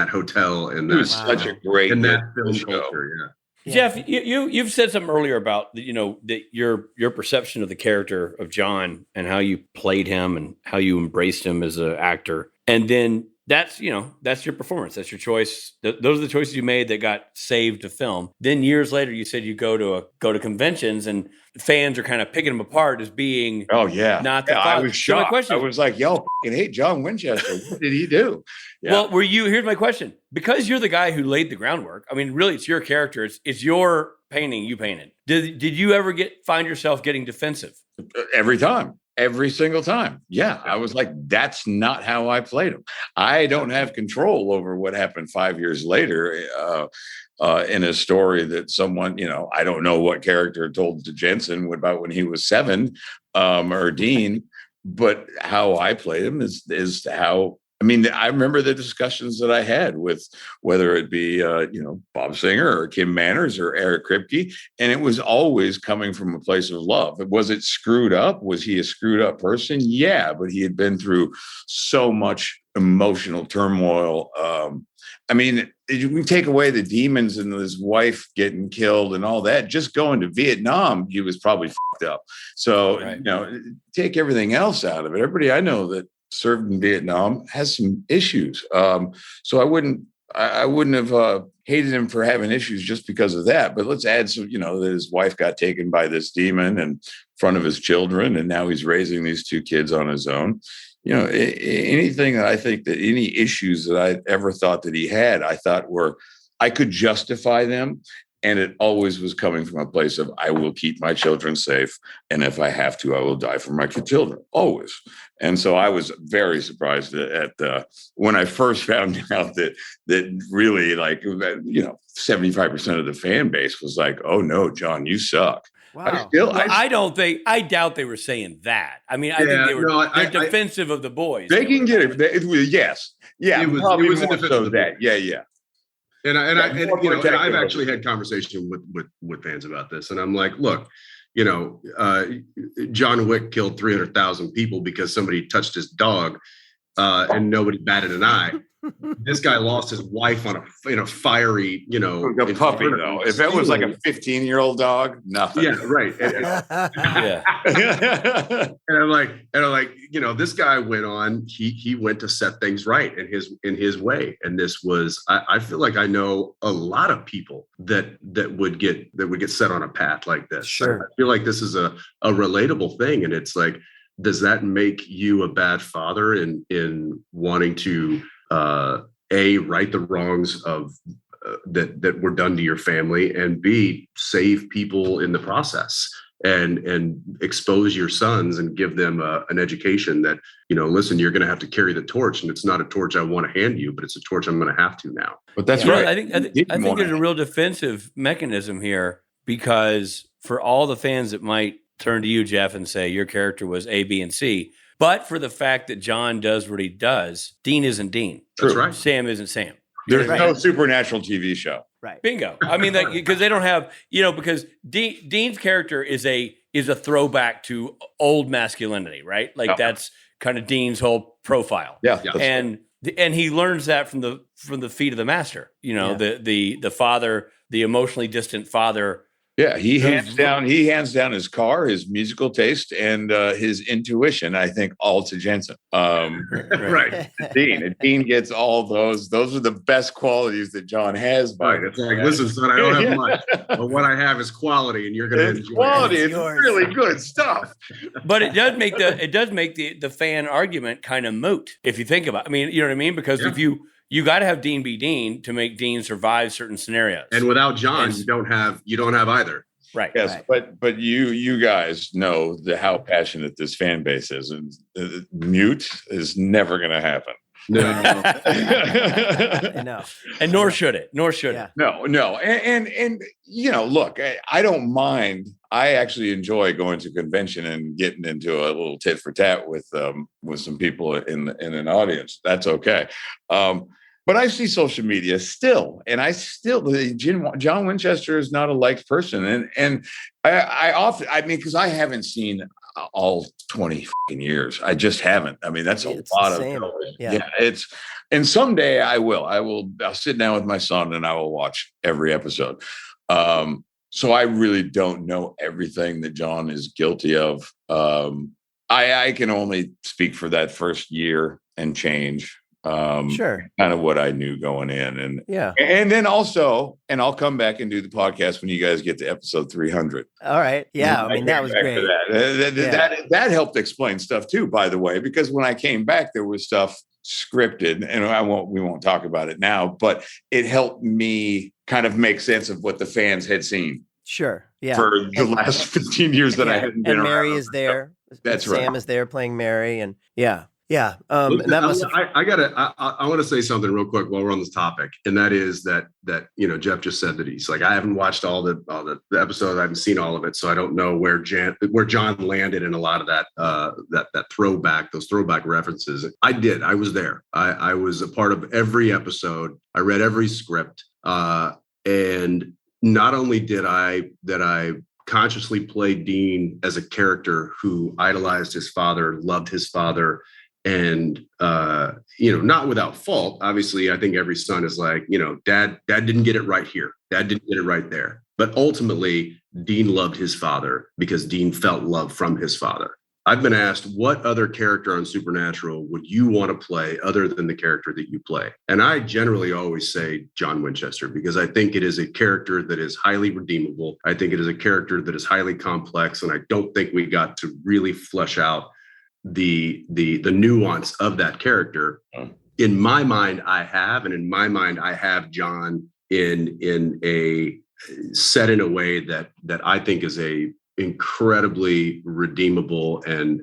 hotel, and that was such a great in that film culture. Yeah. Jeff, you've said something earlier about that your perception of the character of John and how you played him and how you embraced him as an actor, and then that's your performance, that's your choice. Those are the choices you made that got saved to film. Then years later, you said you go to conventions and fans are kind of picking him apart as being not the father. I was shocked. So my question, I was like, yo, hate John Winchester. What did he do? Yeah. Well, here's my question. Because you're the guy who laid the groundwork, I mean, really, it's your character. It's your painting you painted. Did you ever find yourself getting defensive? Every time. Every single time. Yeah. I was like, that's not how I played him. I don't have control over what happened 5 years later in a story that someone, I don't know what character told to Jensen about when he was 7 or Dean, but how I played him is how. I mean, I remember the discussions that I had with whether it be, Bob Singer or Kim Manners or Eric Kripke, and it was always coming from a place of love. Was it screwed up? Was he a screwed up person? Yeah, but he had been through so much emotional turmoil. I mean, we take away the demons and his wife getting killed and all that. Just going to Vietnam, he was probably fucked up. So, take everything else out of it. Everybody I know that served in Vietnam has some issues. So I wouldn't have hated him for having issues just because of that. But let's add some, that his wife got taken by this demon in front of his children, and now he's raising these 2 kids on his own. Anything that I think that any issues that I ever thought that he had, I thought I could justify them. And it always was coming from a place of, I will keep my children safe. And if I have to, I will die for my children, always. And so I was very surprised at when I first found out that really 75% of the fan base was like, oh no, John, you suck. Wow. I doubt they were saying that. I mean, I think they're defensive of the boys. They can get it. Yes. Yeah. It was more so that. Yeah. And I've actually had conversation with fans about this, and I'm like, look, John Wick killed 300,000 people because somebody touched his dog, and nobody batted an eye. This guy lost his wife in a fiery, a puppy though. If it was like a 15-year-old dog, nothing. Yeah, right. Yeah. And I'm like, this guy went on. He went to set things right in his way, and this was. I feel like I know a lot of people that would get set on a path like this. Sure. I feel like this is a relatable thing, and it's like, does that make you a bad father in wanting to right the wrongs of that were done to your family, and B, save people in the process and expose your sons and give them an education that, listen, you're going to have to carry the torch, and it's not a torch I want to hand you, but it's a torch I'm going to have to now. But that's right. I think there's a real defensive mechanism here, because for all the fans that might turn to you, Jeff, and say your character was A, B, and C, But for the fact that John does what he does, Dean isn't Dean. That's right. Sam isn't Sam. There's no supernatural TV show. Right. Bingo. I mean, because they don't have, because Dean's character is a throwback to old masculinity, right? Like that's kind of Dean's whole profile. Yeah. And he learns that from the feet of the master. The father, the emotionally distant father. Yeah, he hands down his car, his musical taste, and his intuition. I think all to Jensen. Right. Dean gets all those. Those are the best qualities that John has. Right. It's like, listen, son, I don't have much, but what I have is quality, and you're going to enjoy quality. it. It's really good stuff. But it does make the fan argument kind of moot if you think about it. I mean, you know what I mean? Because if you got to have Dean be Dean to make Dean survive certain scenarios. And without John, you don't have either. Right. Yes, right. but you guys know how passionate this fan base is, and mute is never going to happen. No. No. And nor should it. Nor should it. No. And look, I don't mind. I actually enjoy going to convention and getting into a little tit for tat with some people in an audience. That's okay. But I see social media still, and John Winchester is not a liked person, and I often, because I haven't seen all 20 years. I just haven't. I mean, that's a lot of television. Yeah, and someday I will. I'll sit down with my son and I will watch every episode. So I really don't know everything that John is guilty of. I can only speak for that first year and change. Sure. Kind of what I knew going in. And then also, and I'll come back and do the podcast when you guys get to episode 300. All right. Yeah. I mean, that was great. That helped explain stuff too, by the way, because when I came back, there was stuff scripted, and we won't talk about it now, but it helped me kind of make sense of what the fans had seen. Sure. Yeah. For the last 15 years that I hadn't been around. And Mary around. is there. That's right. Sam is there playing Mary, and yeah. Look, And that must have... I want to say something real quick while we're on this topic, and that is that Jeff just said that he's like, I haven't watched all the episodes, I haven't seen all of it, so I don't know where John landed in a lot of that throwback, those throwback references. I did. I was there. I was a part of every episode. I read every script, and not only did I consciously play Dean as a character who idolized his father, loved his father. And, not without fault. Obviously, I think every son is like, dad didn't get it right here. Dad didn't get it right there. But ultimately, Dean loved his father because Dean felt love from his father. I've been asked, what other character on Supernatural would you want to play other than the character that you play? And I generally always say John Winchester, because I think it is a character that is highly redeemable. I think it is a character that is highly complex. And I don't think we got to really flesh out the nuance of that character. In my mind, I have John in a set in a way that I think is a incredibly redeemable and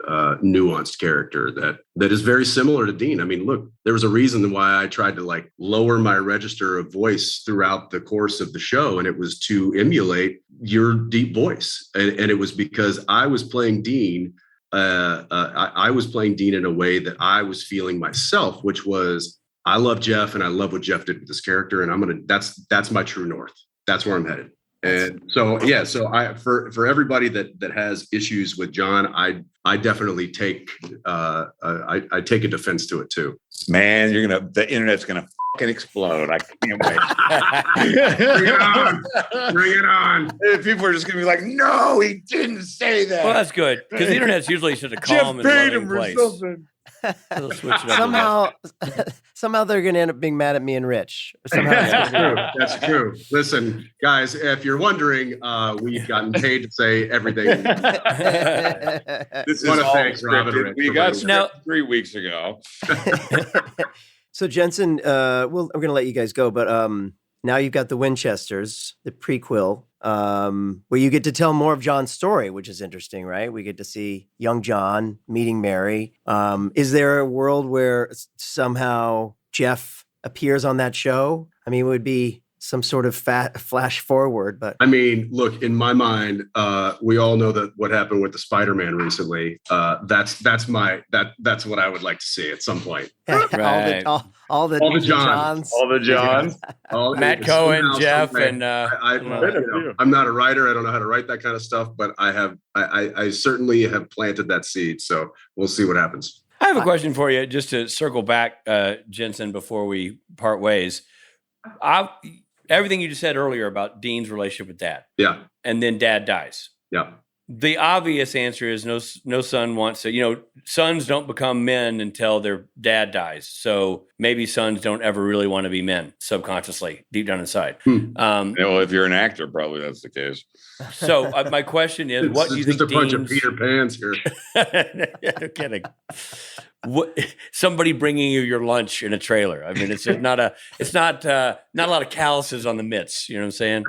nuanced character that is very similar to Dean. I mean, look, there was a reason why I tried to lower my register of voice throughout the course of the show, and it was to emulate your deep voice, and it was because I was playing Dean. I was playing Dean in a way that I was feeling myself, which was, I love Jeff and I love what Jeff did with this character, and that's my true north. That's where I'm headed. And so I for everybody that has issues with John, I definitely take I take a defense to it too. Man, the internet's gonna fucking explode. I can't wait. Bring it on. People are just gonna be like, no, he didn't say that. Well, that's good, because the internet's usually such a calm and loving place. They'll switch it up somehow they're going to end up being mad at me and Rich. That's true. Listen, guys, if you're wondering, we've gotten paid to say everything. This is all scripted. We got scripted 3 weeks ago. So Jensen, we're going to let you guys go, but now you've got the Winchesters, the prequel, where you get to tell more of John's story, which is interesting, right? We get to see young John meeting Mary. Is there a world where somehow Jeff appears on that show? I mean, it would be some sort of flash forward. But I mean, look, in my mind, we all know that what happened with the Spider-Man recently. That's what I would like to see at some point. Right. all the Johns. All the Johns. Matt Cohen, Jeff, and I'm not a writer. I don't know how to write that kind of stuff, but I certainly have planted that seed. So we'll see what happens. I have a question for you, just to circle back, Jensen, before we part ways. Everything you just said earlier about Dean's relationship with Dad. Yeah. And then Dad dies. Yeah. The obvious answer is no son wants to, sons don't become men until their dad dies. So maybe sons don't ever really want to be men subconsciously, deep down inside. If you're an actor, probably that's the case. So my question is, what do you think? Just a bunch of Peter Pans here. No kidding. Somebody bringing you your lunch in a trailer. I mean, it's not a lot of calluses on the mitts. You know what I'm saying?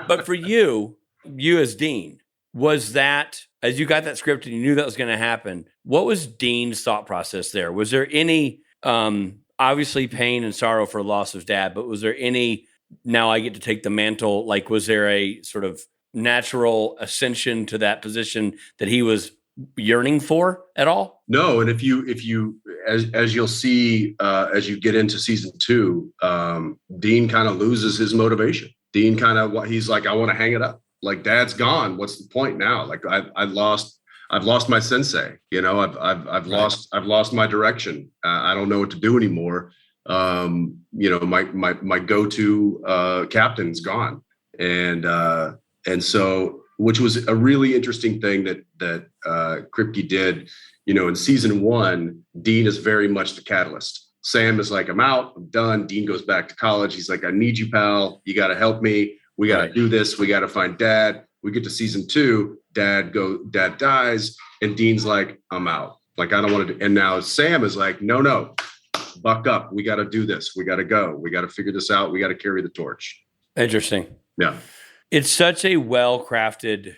But for you as Dean, was that, as you got that script and you knew that was going to happen, what was Dean's thought process there? Was there any, obviously pain and sorrow for loss of Dad, but was there any, now I get to take the mantle, like was there a sort of natural ascension to that position that he was yearning for at all? No. And if you, as you'll see, as you get into season 2, Dean kind of loses his motivation. Dean he's like, I want to hang it up. Like, Dad's gone. What's the point now? Like I've lost my sensei. I've lost my direction. I don't know what to do anymore. My go-to captain's gone. And so, which was a really interesting thing that Kripke did, in season 1, Dean is very much the catalyst. Sam is like, I'm out, I'm done. Dean goes back to college. He's like, I need you, pal. You got to help me. We got to do this. We got to find Dad. We get to season 2. Dad dies. And Dean's like, I'm out. Like, I don't want to do. And now Sam is like, no, buck up. We got to do this. We got to go. We got to figure this out. We got to carry the torch. Interesting. Yeah. It's such a well-crafted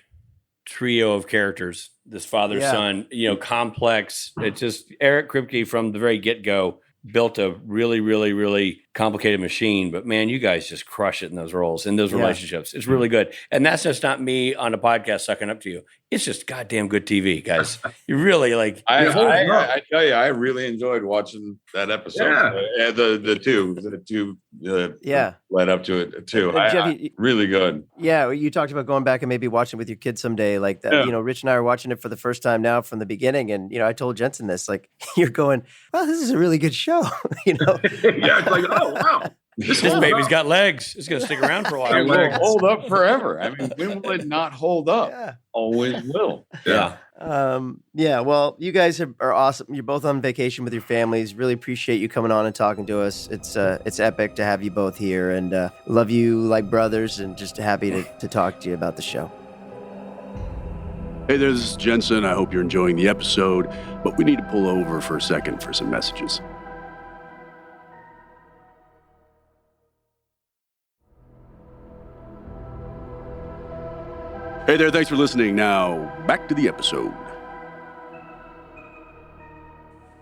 trio of characters. This father-son, complex. It's just Eric Kripke from the very get-go built a really, really, really complicated machine. But man, you guys just crush it in those roles, in those relationships. It's really good. And that's just not me on a podcast sucking up to you. It's just goddamn good TV, guys. You really like. I tell you, I really enjoyed watching that episode. Yeah. The two led up to it too. Jeff, really good. Yeah, you talked about going back and maybe watching with your kids someday. Like that, Rich and I are watching it for the first time now from the beginning, and I told Jensen this. Like, you're going, well, this is a really good show. Yeah, it's like, oh wow. This baby's got legs. It's going to stick around for a while. It will hold up forever. I mean, when will it not hold up? Yeah. Always will. Yeah. Well, you guys are awesome. You're both on vacation with your families. Really appreciate you coming on and talking to us. It's epic to have you both here, and love you like brothers, and just happy to talk to you about the show. Hey there, this is Jensen. I hope you're enjoying the episode, but we need to pull over for a second for some messages. Hey there, thanks for listening. Now, back to the episode.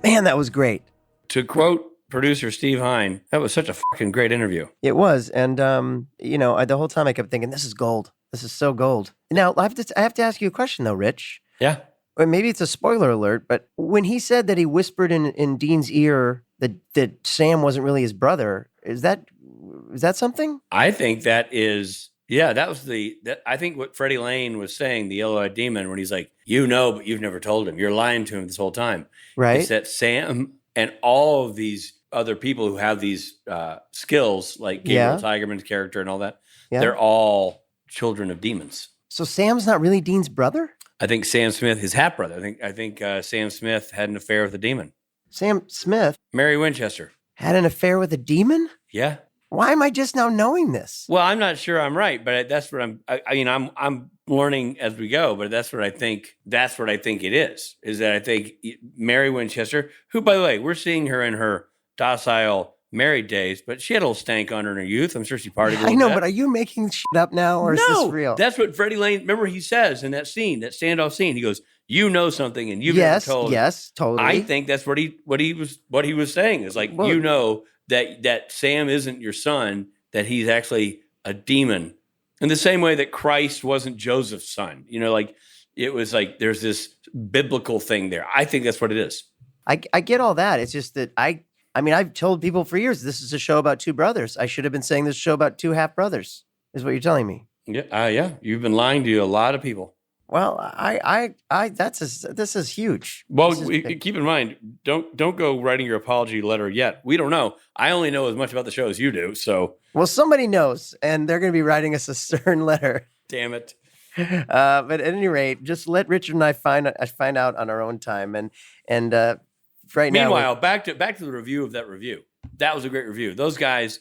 Man, that was great. To quote producer Steve Hine, that was such a fucking great interview. It was. And, the whole time I kept thinking, this is gold. This is so gold. Now, I have to ask you a question, though, Rich. Yeah. Or maybe it's a spoiler alert, but when he said that he whispered in Dean's ear that Sam wasn't really his brother, is that something? I think that is... Yeah, that was I think what Freddie Lane was saying, the yellow-eyed demon, when he's like, but you've never told him. You're lying to him this whole time. Right. It's that Sam and all of these other people who have these skills, like Gabriel Tigerman's character and all that, they're all children of demons. So Sam's not really Dean's brother? I think Sam Smith, his half brother. I think Sam Smith had an affair with a demon. Sam Smith? Mary Winchester. Had an affair with a demon? Yeah. Why am I just now knowing this? Well, I'm not sure I'm right, but that's what I'm learning as we go, but that's what I think it is that I think Mary Winchester, who, by the way, we're seeing her in her docile married days, but she had a little stank on her in her youth. I'm sure she partied a little bit. I know, but are you making shit up now, or is this real? That's what Freddie Lane, remember he says in that scene, that standoff scene, he goes, something and you've never told. Yes, totally. I think that's what he was saying is like, that Sam isn't your son that he's actually a demon in the same way that Christ wasn't Joseph's son. Like it was like there's this biblical thing there. I think that's what it is. I get all that. It's just that I've told people for years this is a show about two brothers. I should have been saying this show about two half brothers, is what you're telling me. Yeah. You've been lying to a lot of people. Well, this is huge. Well, keep in mind, don't go writing your apology letter yet. We don't know. I only know as much about the show as you do. So, well, somebody knows, and they're going to be writing us a stern letter. Damn it. But at any rate, just let Richard and I find out on our own time. And right now, meanwhile, back to the review of that review. That was a great review. Those guys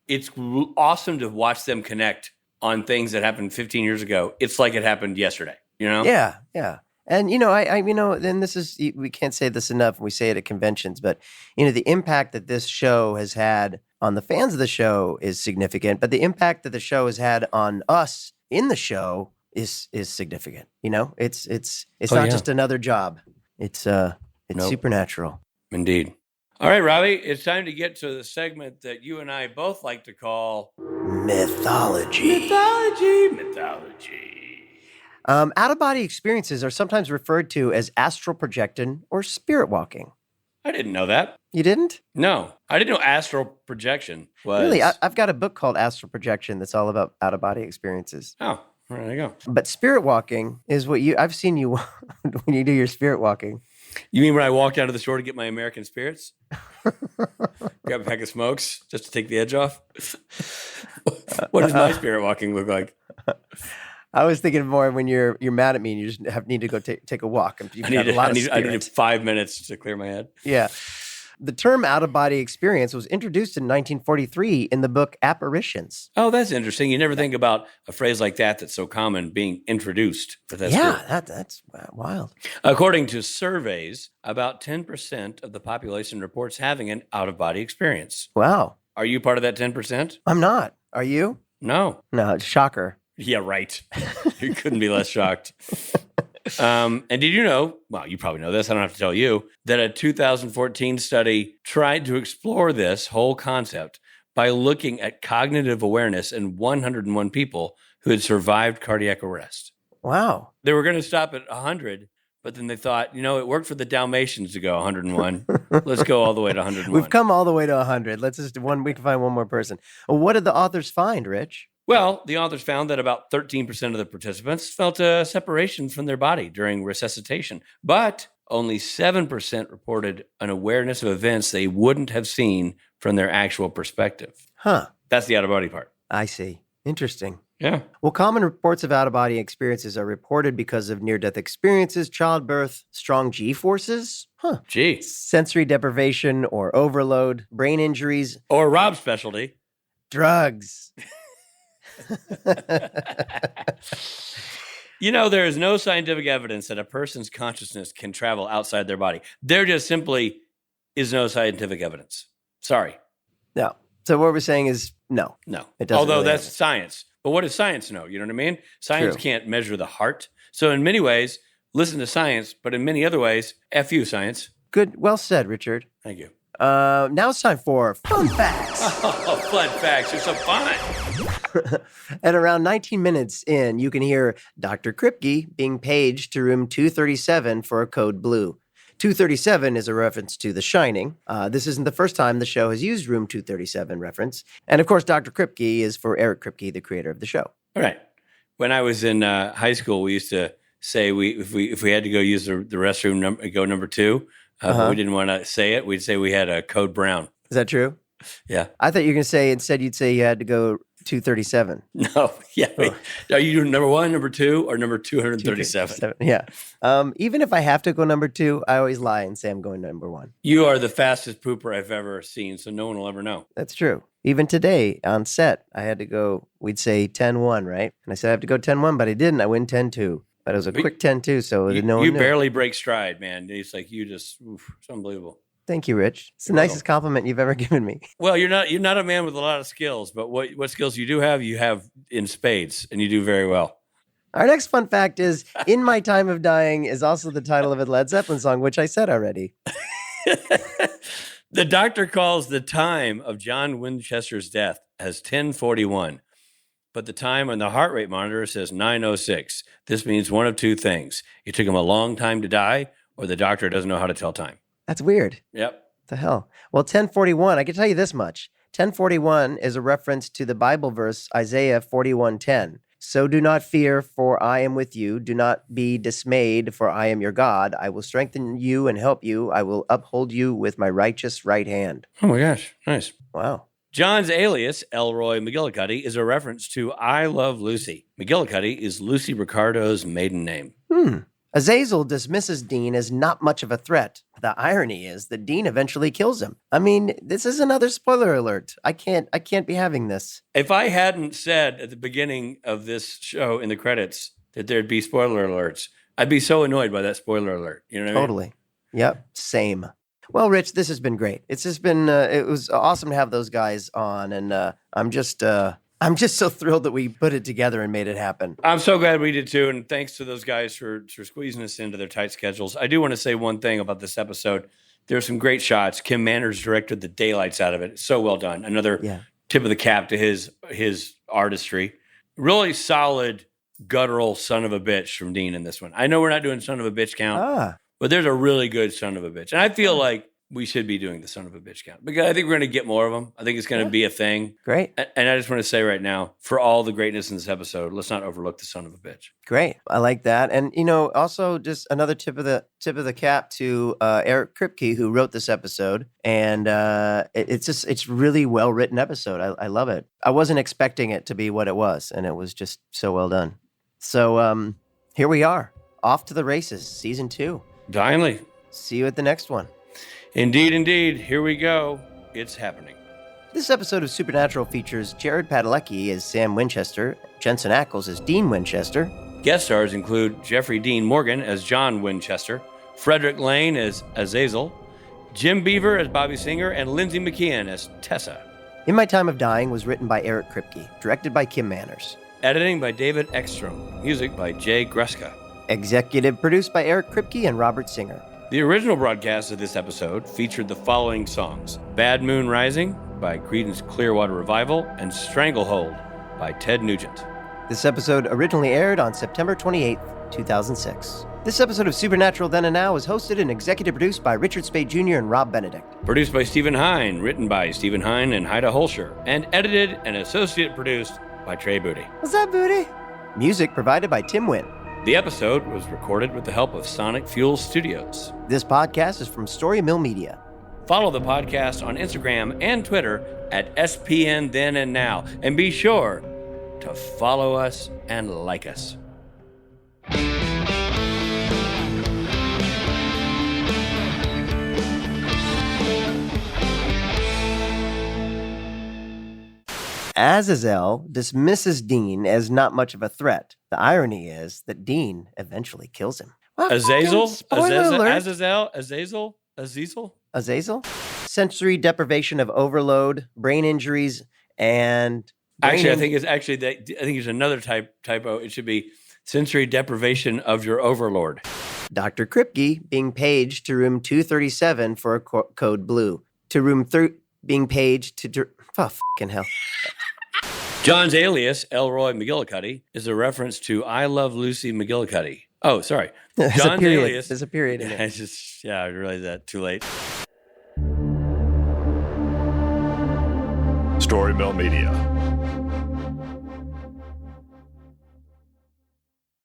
it's awesome to watch them connect on things that happened 15 years ago. It's like it happened yesterday, Yeah. And, then this is, we can't say this enough. We say it at conventions, but, the impact that this show has had on the fans of the show is significant, but the impact that the show has had on us in the show is significant. It's not just another job. It's supernatural. Indeed. All right, Robbie, it's time to get to the segment that you and I both like to call Mythology. Out-of-body experiences are sometimes referred to as astral projection or spirit walking. I didn't know that. You didn't? No, I didn't know astral projection was... Really? I've got a book called Astral Projection that's all about out-of-body experiences. Oh, there you go. But spirit walking is what I've seen you when you do your spirit walking. You mean when I walk down to the store to get my American spirits? Grab a pack of smokes just to take the edge off? What does my spirit walking look like? I was thinking more when you're mad at me and you just need to go take a walk. I need 5 minutes to clear my head. Yeah. The term out-of-body experience was introduced in 1943 in the book Apparitions. Oh, that's interesting. You never think about a phrase like that that's so common being introduced. But that's cool. That's wild. According to surveys, about 10% of the population reports having an out-of-body experience. Wow. Are you part of that 10%? I'm not. Are you? No. No, shocker. Yeah, right. You couldn't be less shocked. And did you know, well, you probably know this, I don't have to tell you, that a 2014 study tried to explore this whole concept by looking at cognitive awareness in 101 people who had survived cardiac arrest. Wow. They were going to stop at 100, but then they thought, it worked for the Dalmatians to go 101. Let's go all the way to 101. We've come all the way to 100. We can find one more person. Well, what did the authors find, Rich? Well, the authors found that about 13% of the participants felt a separation from their body during resuscitation, but only 7% reported an awareness of events they wouldn't have seen from their actual perspective. Huh. That's the out-of-body part. I see. Interesting. Yeah. Well, common reports of out-of-body experiences are reported because of near-death experiences, childbirth, strong G-forces, Gee. sensory deprivation or overload, brain injuries. Or Rob's specialty. Drugs. There is no scientific evidence that a person's consciousness can travel outside their body. There just simply is no scientific evidence. Sorry. No. So what we're saying is no. No. It doesn't. Although really that's happen. science. But what does science know? You know what I mean? Science True. can't measure the heart. So in many ways, listen to science, but in many other ways, F you, science. Good. Well said, Richard. Thank you. Now it's time for fun facts. Oh, fun facts. You're so fun. At around 19 minutes in, you can hear Dr. Kripke being paged to room 237 for a code blue. 237 is a reference to The Shining. This isn't the first time the show has used room 237 reference. And of course, Dr. Kripke is for Eric Kripke, the creator of the show. All right. When I was in high school, we used to say if we had to go use the restroom, go number 2. But we didn't want to say it. We'd say we had a code brown. Is that true? Yeah. I thought you were going to say, instead you'd say you had to go 237. No. Yeah. Are you doing number 1, number 2, or number 237? Yeah. Even if I have to go number 2, I always lie and say I'm going number 1. You are the fastest pooper I've ever seen, so no one will ever know. That's true. Even today on set, I had to go, we'd say 10-1, right? And I said I have to go 10-1, but I didn't. I went 10-2. But it was a quick 10-2, so no one You knew. barely break stride, man. It's like it's unbelievable. Thank you, Rich. It's the nicest compliment you've ever given me. Well, you're not a man with a lot of skills, but what skills you have in spades, and you do very well. Our next fun fact is, In My Time of Dying is also the title of a Led Zeppelin song, which I said already. The doctor calls the time of John Winchester's death as 10:41, but the time on the heart rate monitor says 9:06. This means one of two things. It took him a long time to die, or the doctor doesn't know how to tell time. That's weird. Yep. What the hell? Well, 1041, I can tell you this much. 1041 is a reference to the Bible verse, Isaiah 41:10. So do not fear, for I am with you. Do not be dismayed, for I am your God. I will strengthen you and help you. I will uphold you with my righteous right hand. Oh my gosh. Nice. Wow. John's alias, Elroy McGillicuddy, is a reference to I Love Lucy. McGillicuddy is Lucy Ricardo's maiden name. Azazel dismisses Dean as not much of a threat. The irony is that Dean eventually kills him. I mean, this is another spoiler alert. I can't be having this. If I hadn't said at the beginning of this show in the credits that there'd be spoiler alerts, I'd be so annoyed by that spoiler alert. You know what Totally. Yep. Same. Well, Rich, this has been great. It's just been, it was awesome to have those guys on. And I'm just so thrilled that we put it together and made it happen. I'm so glad we did too. And thanks to those guys for squeezing us into their tight schedules. I do want to say one thing about this episode. There's some great shots. Kim Manners directed the daylights out of it. It's so well done. Another tip of the cap to his artistry. Really solid, guttural son of a bitch from Dean in this one. I know we're not doing son of a bitch count, but there's a really good son of a bitch. And I feel like we should be doing the son of a bitch count because I think we're going to get more of them. I think it's going to be a thing. Great. And I just want to say right now, for all the greatness in this episode, let's not overlook the son of a bitch. Great. I like that. And, also just another tip of the cap to Eric Kripke, who wrote this episode. And it's really well-written episode. I love it. I wasn't expecting it to be what it was, and it was just so well done. So here we are, off to the races, season 2. Finally. See you at the next one. Indeed. Here we go. It's happening. This episode of Supernatural features Jared Padalecki as Sam Winchester, Jensen Ackles as Dean Winchester. Guest stars include Jeffrey Dean Morgan as John Winchester, Frederick Lane as Azazel, Jim Beaver as Bobby Singer, and Lindsay McKeon as Tessa. In My Time of Dying was written by Eric Kripke, directed by Kim Manners. Editing by David Ekstrom. Music by Jay Gruska. Executive produced by Eric Kripke and Robert Singer. The original broadcast of this episode featured the following songs: Bad Moon Rising by Creedence Clearwater Revival and Stranglehold by Ted Nugent. This episode originally aired on September 28, 2006. This episode of Supernatural Then and Now was hosted and executive produced by Richard Speight Jr. and Rob Benedict. Produced by Stephen Hine, written by Stephen Hine and Haida Holscher, and edited and associate produced by Trey Booty. What's up, Booty? Music provided by Tim Wynn. The episode was recorded with the help of Sonic Fuel Studios. This podcast is from Story Mill Media. Follow the podcast on Instagram and Twitter at SPN Then and Now. And be sure to follow us and like us. Azazel dismisses Dean as not much of a threat. The irony is that Dean eventually kills him. Well, Azazel? spoiler alert. Azazel? Azazel? Sensory deprivation of overload, brain injuries, and... Actually, I think it's another typo. It should be sensory deprivation of your overlord. Dr. Kripke being paged to room 237 for a code blue. To room being paged to... Oh, fucking hell. John's alias, Elroy McGillicuddy, is a reference to I Love Lucy McGillicuddy. Oh, sorry. John's alias. There's a period in it. I realized that too late. Story Mill Media.